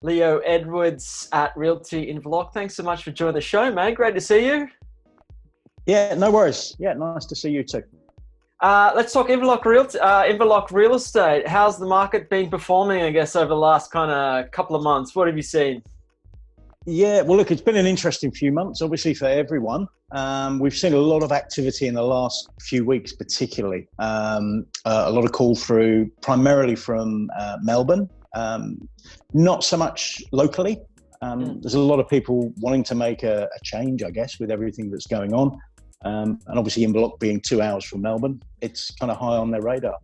Leo Edwards at Realty Inverloch. Thanks so much for joining the show, mate. Great to see you. Yeah, no worries. Yeah, nice to see you too. Let's talk Inverloch real estate. How's the market been performing, I guess, over the last kind of couple of months? What have you seen? Yeah, well, look, it's been an interesting few months, obviously, for everyone. We've seen a lot of activity in the last few weeks, particularly. A lot of call through, primarily from Melbourne, not so much locally. There's a lot of people wanting to make a change, I guess, with everything that's going on. And obviously, Inverloch being 2 hours from Melbourne, it's kind of high on their radar.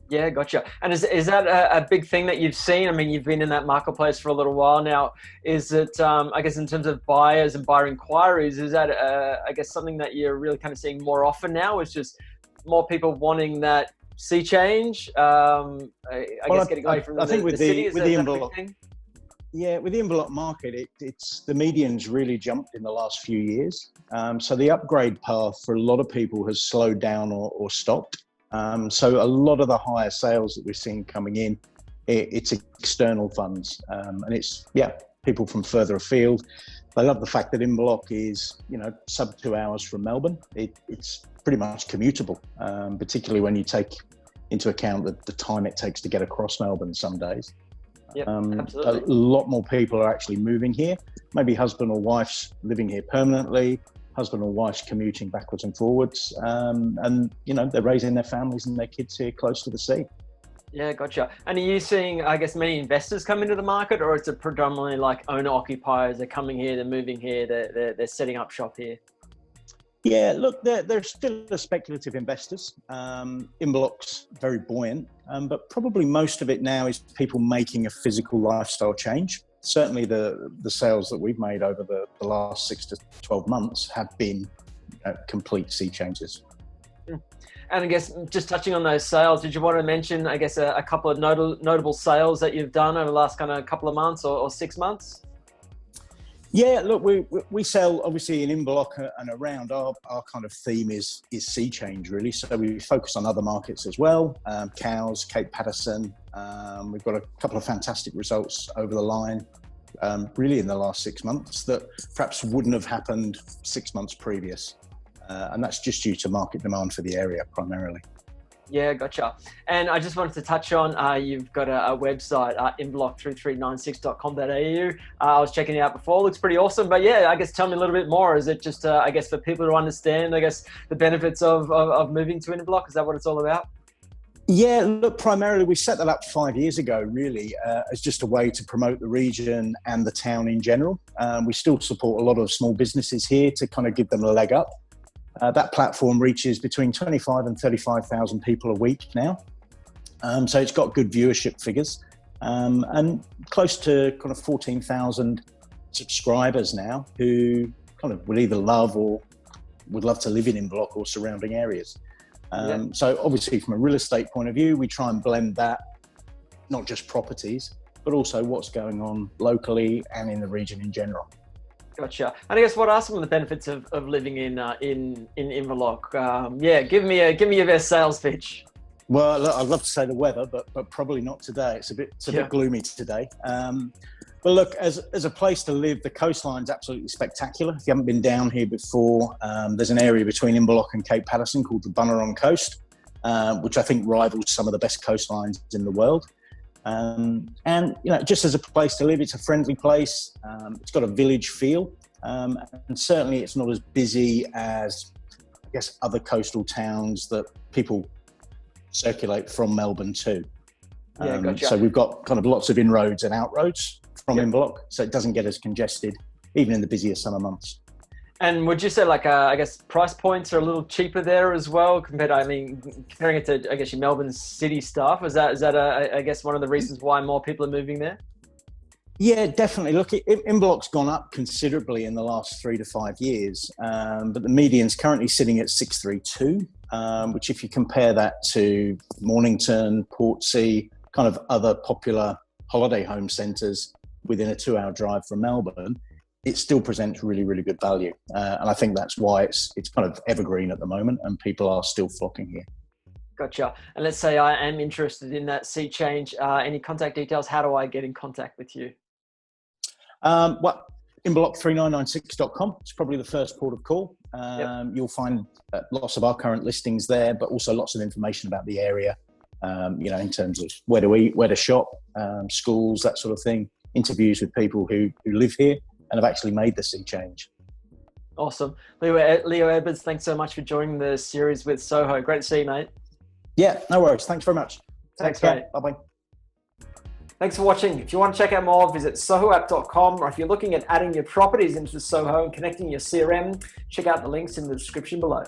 Yeah, gotcha. And is that a big thing that you've seen? I mean, you've been in that marketplace for a little while now. Is it, I guess, in terms of buyers and buyer inquiries, is that, I guess, something that you're really kind of seeing more often now? Is just more people wanting that sea change? I guess getting away from I think with the city, with the Inverloch, yeah, with the Inverloch market, it's the median's really jumped in the last few years. So the upgrade path for a lot of people has slowed down or stopped. So a lot of the higher sales that we're seeing coming in, it's external funds, and it's people from further afield. They love the fact that Inverloch is sub 2 hours from Melbourne. It's pretty much commutable, particularly when you take into account the time it takes to get across Melbourne some days. Yeah, absolutely. A lot more people are actually moving here. Maybe husband or wife's living here permanently. Husband or wife's commuting backwards and forwards, and they're raising their families and their kids here close to the sea. Yeah, gotcha. And are you seeing, I guess, many investors come into the market, or is it predominantly like owner occupiers? They're coming here, they're moving here, they're setting up shop here? Yeah, look, they're still the speculative investors. Inverloch's very buoyant, but probably most of it now is people making a physical lifestyle change. Certainly the sales that we've made over the last 6 to 12 months have been complete sea changes. And I guess just touching on those sales, did you want to mention, I guess, a couple of notable sales that you've done over the last kind of couple of months or 6 months? Yeah, look, we sell obviously in Inverloch and around. Our kind of theme is sea change, really. So we focus on other markets as well, Cowes, Cape Patterson. We've got a couple of fantastic results over the line, really in the last 6 months that perhaps wouldn't have happened 6 months previous. And that's just due to market demand for the area primarily. Yeah, gotcha. And I just wanted to touch on, you've got a website, inverloch3396.com.au. I was checking it out before. Looks pretty awesome. But yeah, I guess tell me a little bit more. Is it just, I guess, for people to understand, I guess, the benefits of moving to Inverloch? Is that what it's all about? Yeah, look, primarily we set that up 5 years ago, really, as just a way to promote the region and the town in general. We still support a lot of small businesses here to kind of give them a leg up. That platform reaches between 25 and 35,000 people a week now. So it's got good viewership figures, and close to kind of 14,000 subscribers now who kind of would either love or would love to live in Inverloch or surrounding areas. So obviously from a real estate point of view, we try and blend that, not just properties, but also what's going on locally and in the region in general. Gotcha. And I guess what are some of the benefits of living in Inverloch? Give me your best sales pitch. Well, look, I'd love to say the weather, but probably not today. It's a bit gloomy today. But look, as a place to live, the coastline's absolutely spectacular. If you haven't been down here before, there's an area between Inverloch and Cape Patterson called the Bunurong Coast, which I think rivals some of the best coastlines in the world. And just as a place to live, it's a friendly place. It's got a village feel, and certainly it's not as busy as, I guess, other coastal towns that people circulate from Melbourne to. Gotcha. So we've got kind of lots of inroads and outroads from Inverloch, so it doesn't get as congested, even in the busier summer months. And would you say, like, I guess price points are a little cheaper there as well comparing it to, I guess, your Melbourne city stuff? Is that I guess one of the reasons why more people are moving there? Yeah, definitely. Look, Inverloch's gone up considerably in the last 3 to 5 years, but the median's currently sitting at 632, which if you compare that to Mornington, Portsea, kind of other popular holiday home centres within a 2-hour drive from Melbourne, it still presents really, really good value. And I think that's why it's kind of evergreen at the moment and people are still flocking here. Gotcha. And let's say I am interested in that sea change. Any contact details? How do I get in contact with you? Well, Inverloch3996.com. It's probably the first port of call. You'll find lots of our current listings there, but also lots of information about the area, in terms of where to eat, where to shop, schools, that sort of thing. Interviews with people who live here and have actually made the sea change. Awesome. Leo Edwards, thanks so much for joining the series with Soho. Great to see you, mate. Yeah, no worries. Thanks very much. Thanks, mate. Bye-bye. Thanks for watching. If you want to check out more, visit sohoapp.com, or if you're looking at adding your properties into Soho and connecting your CRM, check out the links in the description below.